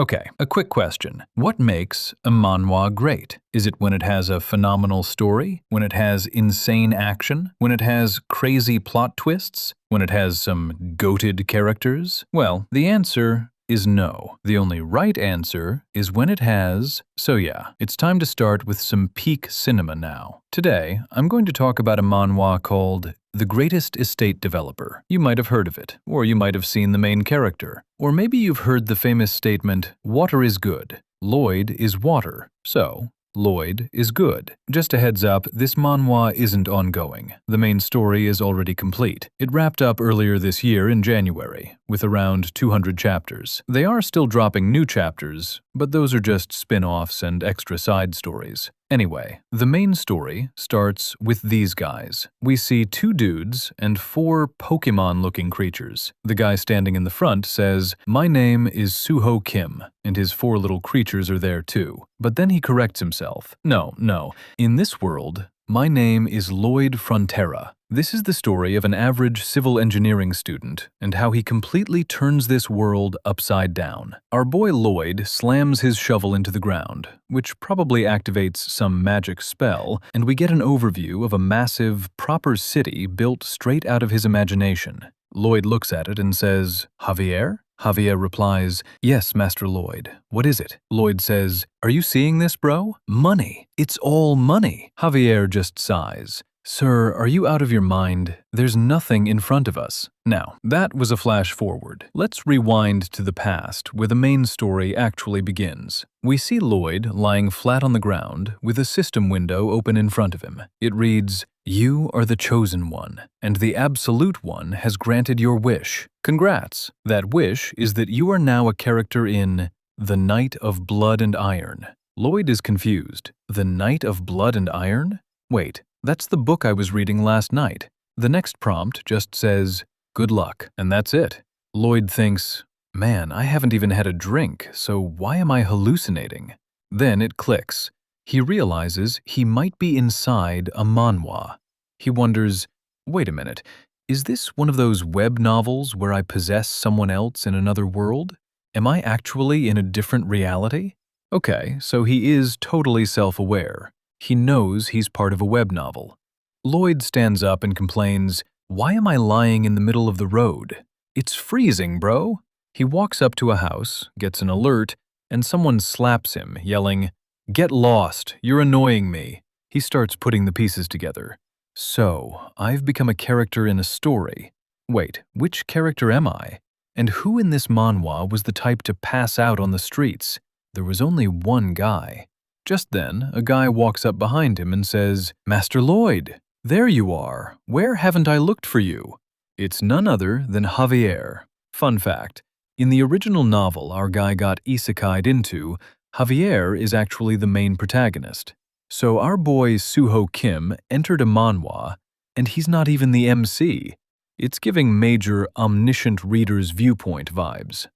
Okay, a quick question. What makes a manhwa great? Is it when it has a phenomenal story? When it has insane action? When it has crazy plot twists? When it has some goated characters? Well, the answer is no. The only right answer is when it has… So yeah, it's time to start with some peak cinema now. Today, I'm going to talk about a manhwa called The Greatest Estate Developer. You might have heard of it, or you might have seen the main character. Or maybe you've heard the famous statement, water is good. Lloyd is water. So, Lloyd is good. Just a heads up, this manhwa isn't ongoing. The main story is already complete. It wrapped up earlier this year in January, with around 200 chapters. They are still dropping new chapters, but those are just spin-offs and extra side stories. Anyway, the main story starts with these guys. We see two dudes and four Pokemon-looking creatures. The guy standing in the front says, "My name is Suho Kim," and his four little creatures are there too. But then he corrects himself. No. In this world, my name is Lloyd Frontera. This is the story of an average civil engineering student and how he completely turns this world upside down. Our boy Lloyd slams his shovel into the ground, which probably activates some magic spell, and we get an overview of a massive, proper city built straight out of his imagination. Lloyd looks at it and says, "Javier?" Javier replies, "Yes, Master Lloyd. What is it?" Lloyd says, "Are you seeing this, bro? Money. It's all money." Javier just sighs. "Sir, are you out of your mind? There's nothing in front of us." Now, that was a flash forward. Let's rewind to the past, where the main story actually begins. We see Lloyd lying flat on the ground, with a system window open in front of him. It reads, "You are the chosen one, and the absolute one has granted your wish. Congrats! That wish is that you are now a character in The Knight of Blood and Iron." Lloyd is confused. The Knight of Blood and Iron? Wait, that's the book I was reading last night. The next prompt just says, "Good luck," and that's it. Lloyd thinks, man, I haven't even had a drink, so why am I hallucinating? Then it clicks. He realizes he might be inside a manhwa. He wonders, wait a minute, is this one of those web novels where I possess someone else in another world? Am I actually in a different reality? Okay, so he is totally self-aware. He knows he's part of a web novel. Lloyd stands up and complains, "Why am I lying in the middle of the road? It's freezing, bro." He walks up to a house, gets an alert, and someone slaps him, yelling, "Get lost, you're annoying me." He starts putting the pieces together. So, I've become a character in a story. Wait, which character am I? And who in this manhwa was the type to pass out on the streets? There was only one guy. Just then, a guy walks up behind him and says, "Master Lloyd, there you are. Where haven't I looked for you?" It's none other than Javier. Fun fact, in the original novel our guy got isekai'd into, Javier is actually the main protagonist. So our boy Suho Kim entered a manhwa, and he's not even the MC. It's giving major omniscient reader's viewpoint vibes.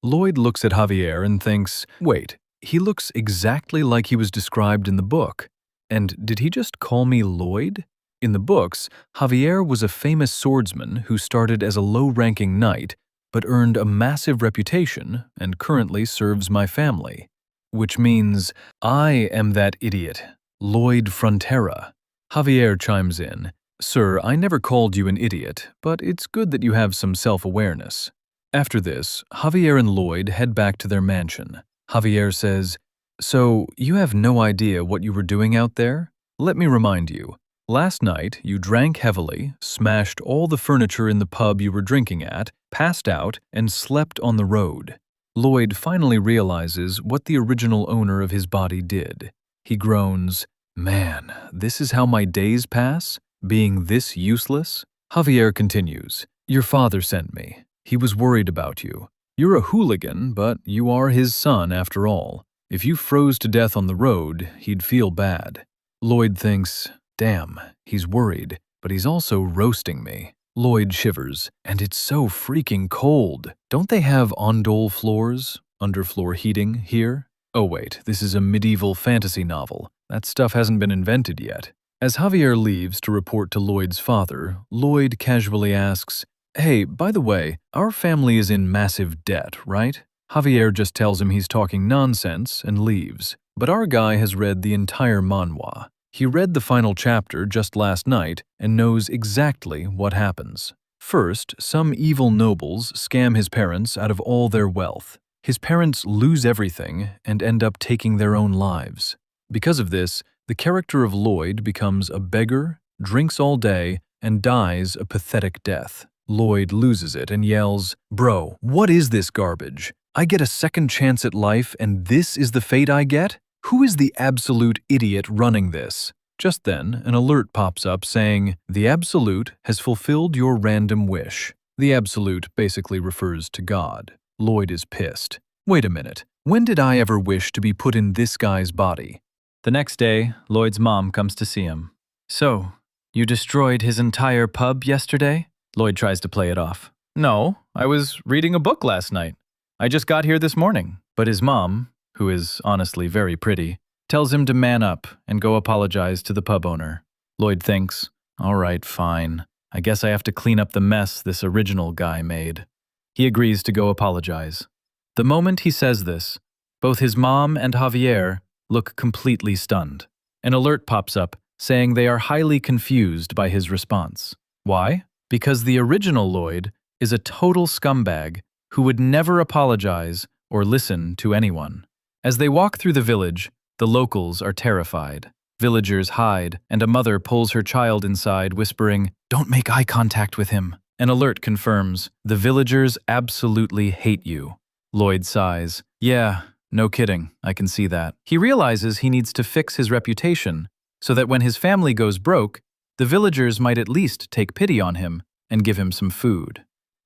Lloyd looks at Javier and thinks, wait, he looks exactly like he was described in the book. And did he just call me Lloyd? In the books, Javier was a famous swordsman who started as a low-ranking knight, but earned a massive reputation and currently serves my family. Which means, I am that idiot, Lloyd Frontera. Javier chimes in, "Sir, I never called you an idiot, but it's good that you have some self-awareness." After this, Javier and Lloyd head back to their mansion. Javier says, "So, you have no idea what you were doing out there? Let me remind you. Last night, you drank heavily, smashed all the furniture in the pub you were drinking at, passed out, and slept on the road." Lloyd finally realizes what the original owner of his body did. He groans, "Man, this is how my days pass? Being this useless?" Javier continues, "Your father sent me. He was worried about you. You're a hooligan, but you are his son after all. If you froze to death on the road, he'd feel bad." Lloyd thinks, damn, he's worried, but he's also roasting me. Lloyd shivers, and it's so freaking cold. Don't they have ondol floors, underfloor heating, here? Oh wait, this is a medieval fantasy novel. That stuff hasn't been invented yet. As Javier leaves to report to Lloyd's father, Lloyd casually asks, "Hey, by the way, our family is in massive debt, right?" Javier just tells him he's talking nonsense and leaves. But our guy has read the entire manhwa. He read the final chapter just last night and knows exactly what happens. First, some evil nobles scam his parents out of all their wealth. His parents lose everything and end up taking their own lives. Because of this, the character of Lloyd becomes a beggar, drinks all day, and dies a pathetic death. Lloyd loses it and yells, "Bro, what is this garbage? I get a second chance at life and this is the fate I get? Who is the absolute idiot running this?" Just then, an alert pops up saying, "The Absolute has fulfilled your random wish." The Absolute basically refers to God. Lloyd is pissed. Wait a minute, when did I ever wish to be put in this guy's body? The next day, Lloyd's mom comes to see him. "So, you destroyed his entire pub yesterday?" Lloyd tries to play it off. "No, I was reading a book last night. I just got here this morning." But his mom, who is honestly very pretty, tells him to man up and go apologize to the pub owner. Lloyd thinks, "All right, fine. I guess I have to clean up the mess this original guy made." He agrees to go apologize. The moment he says this, both his mom and Javier look completely stunned. An alert pops up saying they are highly confused by his response. Why? Because the original Lloyd is a total scumbag who would never apologize or listen to anyone. As they walk through the village, the locals are terrified. Villagers hide, and a mother pulls her child inside, whispering, "Don't make eye contact with him." An alert confirms, "The villagers absolutely hate you." Lloyd sighs, "Yeah, no kidding, I can see that." He realizes he needs to fix his reputation so that when his family goes broke, the villagers might at least take pity on him and give him some food.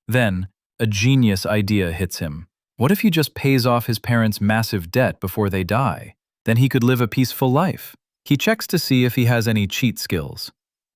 Then, a genius idea hits him. What if he just pays off his parents' massive debt before they die? Then he could live a peaceful life. He checks to see if he has any cheat skills.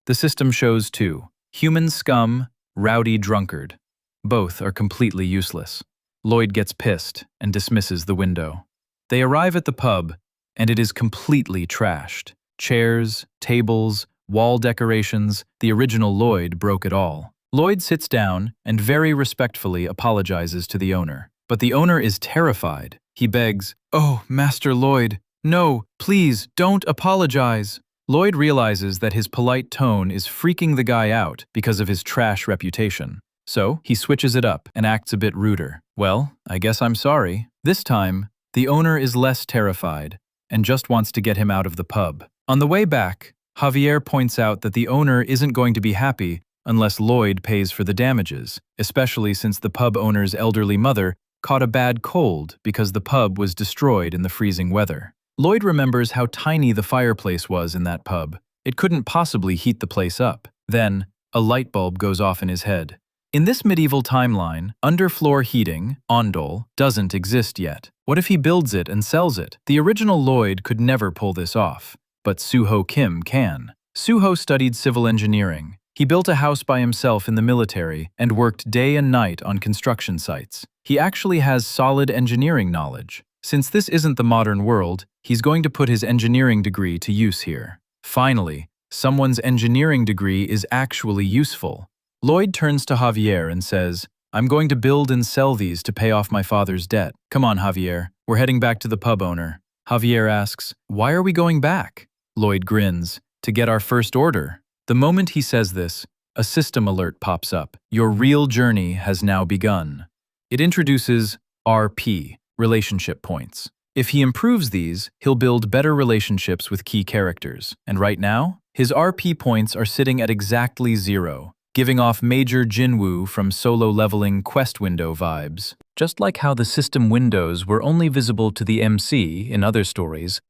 The system shows two: human scum, rowdy drunkard. Both are completely useless. Lloyd gets pissed and dismisses the window. They arrive at the pub, and it is completely trashed. Chairs, tables, wall decorations, the original Lloyd broke it all. Lloyd sits down and very respectfully apologizes to the owner. But the owner is terrified. He begs, "Oh, Master Lloyd, no, please, don't apologize." Lloyd realizes that his polite tone is freaking the guy out because of his trash reputation. So, he switches it up and acts a bit ruder. "Well, I guess I'm sorry." This time, the owner is less terrified and just wants to get him out of the pub. On the way back, Javier points out that the owner isn't going to be happy unless Lloyd pays for the damages, especially since the pub owner's elderly mother caught a bad cold because the pub was destroyed in the freezing weather. Lloyd remembers how tiny the fireplace was in that pub. It couldn't possibly heat the place up. Then, a light bulb goes off in his head. In this medieval timeline, underfloor heating, ondol, doesn't exist yet. What if he builds it and sells it? The original Lloyd could never pull this off, but Suho Kim can. Suho studied civil engineering. He built a house by himself in the military and worked day and night on construction sites. He actually has solid engineering knowledge. Since this isn't the modern world, he's going to put his engineering degree to use here. Finally, someone's engineering degree is actually useful. Lloyd turns to Javier and says, "I'm going to build and sell these to pay off my father's debt." "Come on, Javier, we're heading back to the pub owner." Javier asks, "Why are we going back?" Lloyd grins, "To get our first order." The moment he says this, a system alert pops up. Your real journey has now begun. It introduces RP, relationship points. If he improves these, he'll build better relationships with key characters. And right now, his RP points are sitting at exactly 0, giving off major Jinwoo from solo leveling quest window vibes. Just like how the system windows were only visible to the MC in other stories,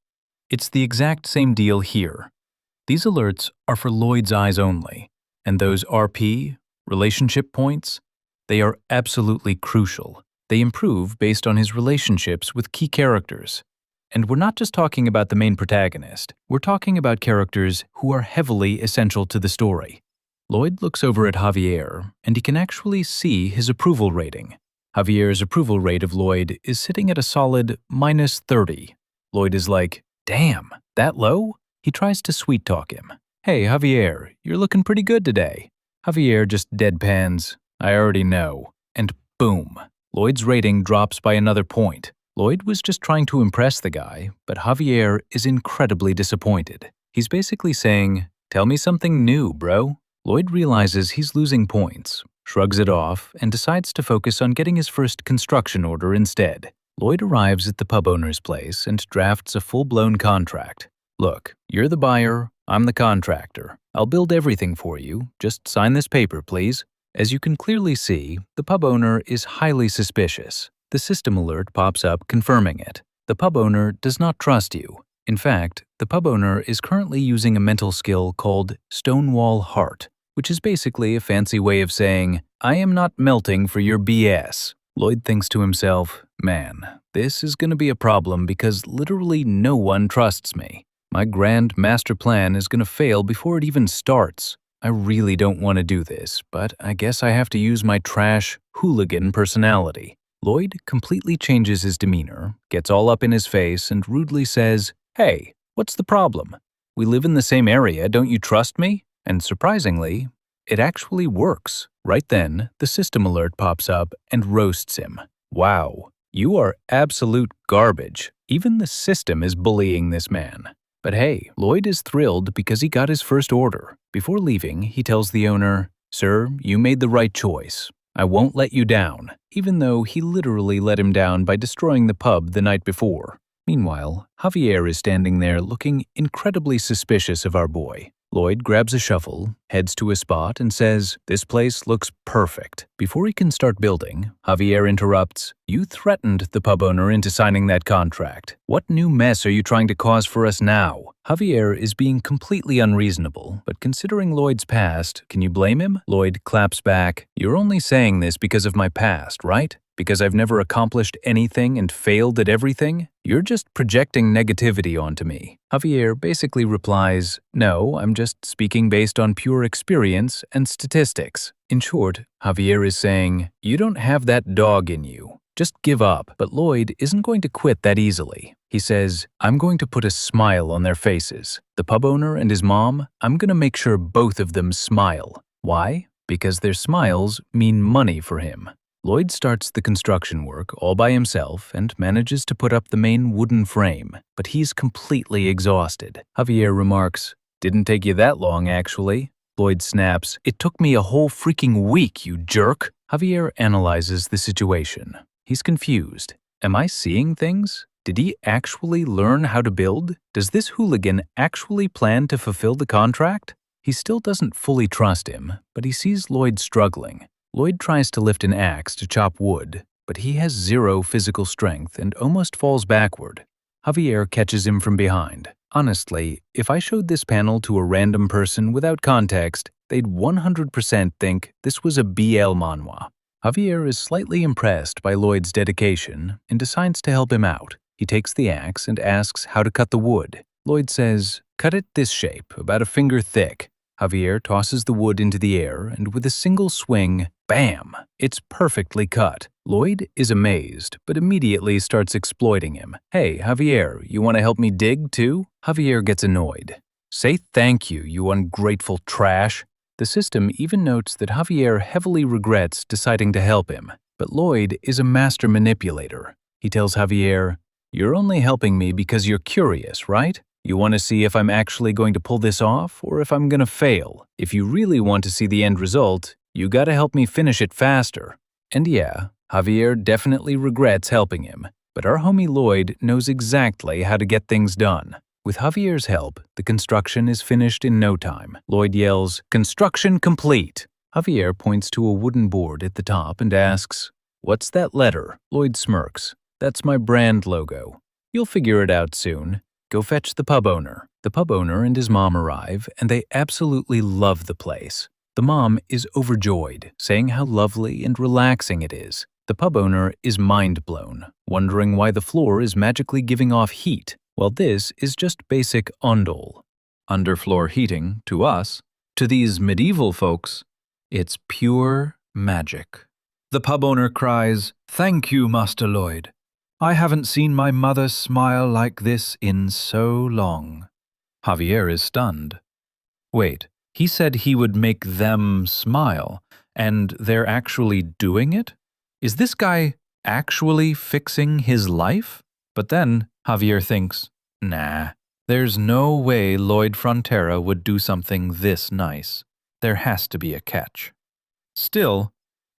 it's the exact same deal here. These alerts are for Lloyd's eyes only, and those RP, relationship points, they are absolutely crucial. They improve based on his relationships with key characters. And we're not just talking about the main protagonist, we're talking about characters who are heavily essential to the story. Lloyd looks over at Javier, and he can actually see his approval rating. Javier's approval rate of Lloyd is sitting at a solid -30. Lloyd is like, "Damn, that low?" He tries to sweet-talk him. "Hey, Javier, you're looking pretty good today." Javier just deadpans, "I already know." And boom, Lloyd's rating drops by another point. Lloyd was just trying to impress the guy, but Javier is incredibly disappointed. He's basically saying, "Tell me something new, bro." Lloyd realizes he's losing points, shrugs it off, and decides to focus on getting his first construction order instead. Lloyd arrives at the pub owner's place and drafts a full-blown contract. "Look, you're the buyer, I'm the contractor. I'll build everything for you, just sign this paper, please." As you can clearly see, the pub owner is highly suspicious. The system alert pops up confirming it. The pub owner does not trust you. In fact, the pub owner is currently using a mental skill called Stonewall Heart, which is basically a fancy way of saying, "I am not melting for your BS." Lloyd thinks to himself, "Man, this is going to be a problem because literally no one trusts me. My grand master plan is going to fail before it even starts. I really don't want to do this, but I guess I have to use my trash, hooligan personality." Lloyd completely changes his demeanor, gets all up in his face, and rudely says, "Hey, what's the problem? We live in the same area, don't you trust me?" And surprisingly, it actually works. Right then, the system alert pops up and roasts him. Wow, you are absolute garbage. Even the system is bullying this man. But hey, Lloyd is thrilled because he got his first order. Before leaving, he tells the owner, "Sir, you made the right choice. I won't let you down," even though he literally let him down by destroying the pub the night before. Meanwhile, Javier is standing there looking incredibly suspicious of our boy. Lloyd grabs a shovel, heads to a spot, and says, "This place looks perfect." Before he can start building, Javier interrupts, "You threatened the pub owner into signing that contract. What new mess are you trying to cause for us now?" Javier is being completely unreasonable, but considering Lloyd's past, can you blame him? Lloyd claps back, "You're only saying this because of my past, right? Because I've never accomplished anything and failed at everything? You're just projecting negativity onto me." Javier basically replies, "No, I'm just speaking based on pure experience and statistics." In short, Javier is saying, "You don't have that dog in you. Just give up." But Lloyd isn't going to quit that easily. He says, "I'm going to put a smile on their faces. The pub owner and his mom, I'm going to make sure both of them smile." Why? Because their smiles mean money for him. Lloyd starts the construction work all by himself and manages to put up the main wooden frame, but he's completely exhausted. Javier remarks, "Didn't take you that long, actually." Lloyd snaps, "It took me a whole freaking week, you jerk." Javier analyzes the situation. He's confused. Am I seeing things? Did he actually learn how to build? Does this hooligan actually plan to fulfill the contract? He still doesn't fully trust him, but he sees Lloyd struggling. Lloyd tries to lift an axe to chop wood, but he has zero physical strength and almost falls backward. Javier catches him from behind. Honestly, if I showed this panel to a random person without context, they'd 100% think this was a BL manhwa. Javier is slightly impressed by Lloyd's dedication and decides to help him out. He takes the axe and asks how to cut the wood. Lloyd says, "Cut it this shape, about a finger thick." Javier tosses the wood into the air, and with a single swing, bam! It's perfectly cut. Lloyd is amazed, but immediately starts exploiting him. "Hey, Javier, you want to help me dig, too?" Javier gets annoyed. "Say thank you, you ungrateful trash." The system even notes that Javier heavily regrets deciding to help him, but Lloyd is a master manipulator. He tells Javier, "You're only helping me because you're curious, right? You want to see if I'm actually going to pull this off or if I'm going to fail. If you really want to see the end result, you gotta help me finish it faster." And yeah, Javier definitely regrets helping him, but our homie Lloyd knows exactly how to get things done. With Javier's help, the construction is finished in no time. Lloyd yells, "Construction complete!" Javier points to a wooden board at the top and asks, "What's that letter?" Lloyd smirks, "That's my brand logo. You'll figure it out soon. Go fetch the pub owner." The pub owner and his mom arrive, and they absolutely love the place. The mom is overjoyed, saying how lovely and relaxing it is. The pub owner is mind-blown, wondering why the floor is magically giving off heat, while this is just basic ondol. Underfloor heating, to us, to these medieval folks, it's pure magic. The pub owner cries, "Thank you, Master Lloyd. I haven't seen my mother smile like this in so long." Javier is stunned. Wait, he said he would make them smile, and they're actually doing it? Is this guy Actually fixing his life? But then Javier thinks, nah, there's no way Lloyd Frontera would do something this nice. There has to be a catch. Still,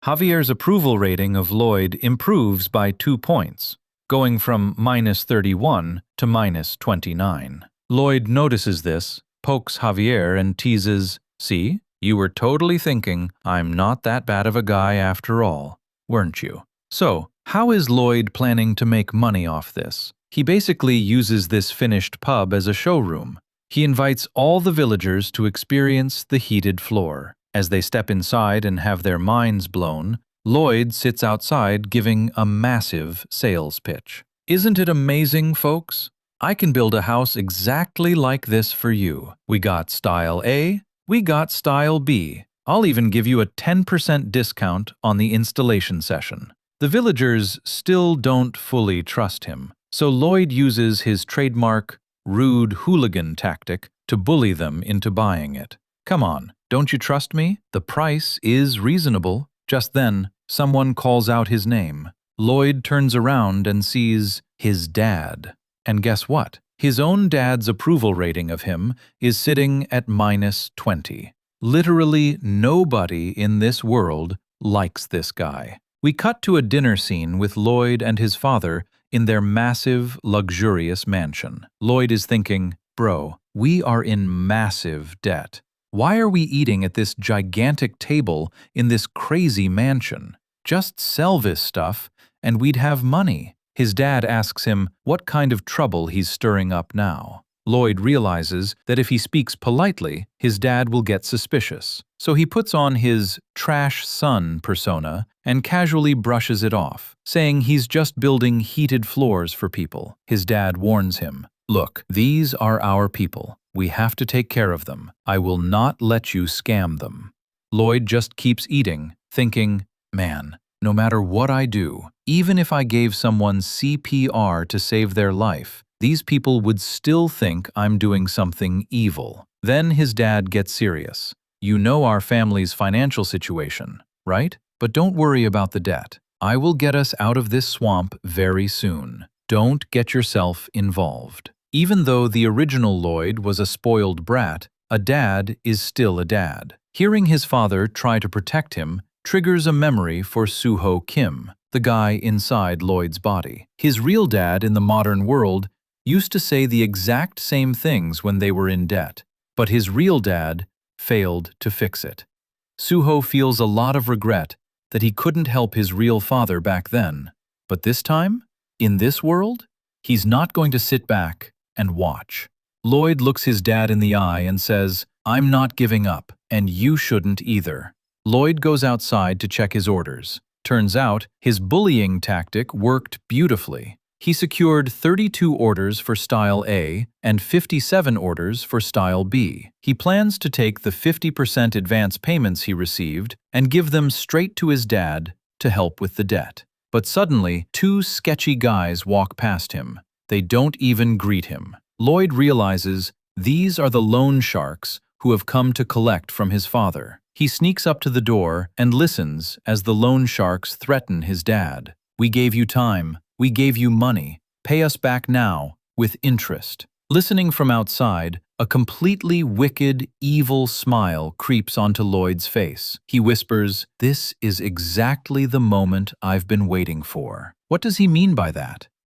Javier's approval rating of Lloyd improves by 2 points, going from -31 to -29. Lloyd notices this, pokes Javier and teases, "See, you were totally thinking I'm not that bad of a guy after all, weren't you?" So, how is Lloyd planning to make money off this? He basically uses this finished pub as a showroom. He invites all the villagers to experience the heated floor. As they step inside and have their minds blown, Lloyd sits outside giving a massive sales pitch. Isn't it amazing, folks? I can build a house exactly like this for you. We got style A, we got style B. I'll even give you a 10% discount on the installation session. The villagers still don't fully trust him, so Lloyd uses his trademark rude hooligan tactic to bully them into buying it. Come on, don't you trust me? The price is reasonable. Just then, someone calls out his name. Lloyd turns around and sees his dad. And guess what? His own dad's approval rating of him is sitting at -20. Literally nobody in this world likes this guy. We cut to a dinner scene with Lloyd and his father in their massive, luxurious mansion. Lloyd is thinking, bro, we are in massive debt. Why are we eating at this gigantic table in this crazy mansion? Just sell this stuff and we'd have money. His dad asks him what kind of trouble he's stirring up now. Lloyd realizes that if he speaks politely, his dad will get suspicious. So he puts on his trash son persona and casually brushes it off, saying he's just building heated floors for people. His dad warns him, "Look, these are our people. We have to take care of them. I will not let you scam them." Lloyd just keeps eating, thinking, man, no matter what I do, even if I gave someone CPR to save their life, these people would still think I'm doing something evil. Then his dad gets serious. You know our family's financial situation, right? But don't worry about the debt. I will get us out of this swamp very soon. Don't get yourself involved. Even though the original Lloyd was a spoiled brat, a dad is still a dad. Hearing his father try to protect him triggers a memory for Suho Kim, the guy inside Lloyd's body. His real dad in the modern world used to say the exact same things when they were in debt, but his real dad failed to fix it. Suho feels a lot of regret that he couldn't help his real father back then. But this time, in this world, he's not going to sit back and watch. Lloyd looks his dad in the eye and says, "I'm not giving up, and you shouldn't either." Lloyd goes outside to check his orders. Turns out, his bullying tactic worked beautifully. He secured 32 orders for Style A and 57 orders for Style B. He plans to take the 50% advance payments he received and give them straight to his dad to help with the debt. But suddenly, two sketchy guys walk past him. They don't even greet him. Lloyd realizes these are the loan sharks who have come to collect from his father. He sneaks up to the door and listens as the loan sharks threaten his dad. "We gave you time. We gave you money. Pay us back now, with interest." Listening from outside, a completely wicked, evil smile creeps onto Lloyd's face. He whispers, "This is exactly the moment I've been waiting for." What does he mean by that?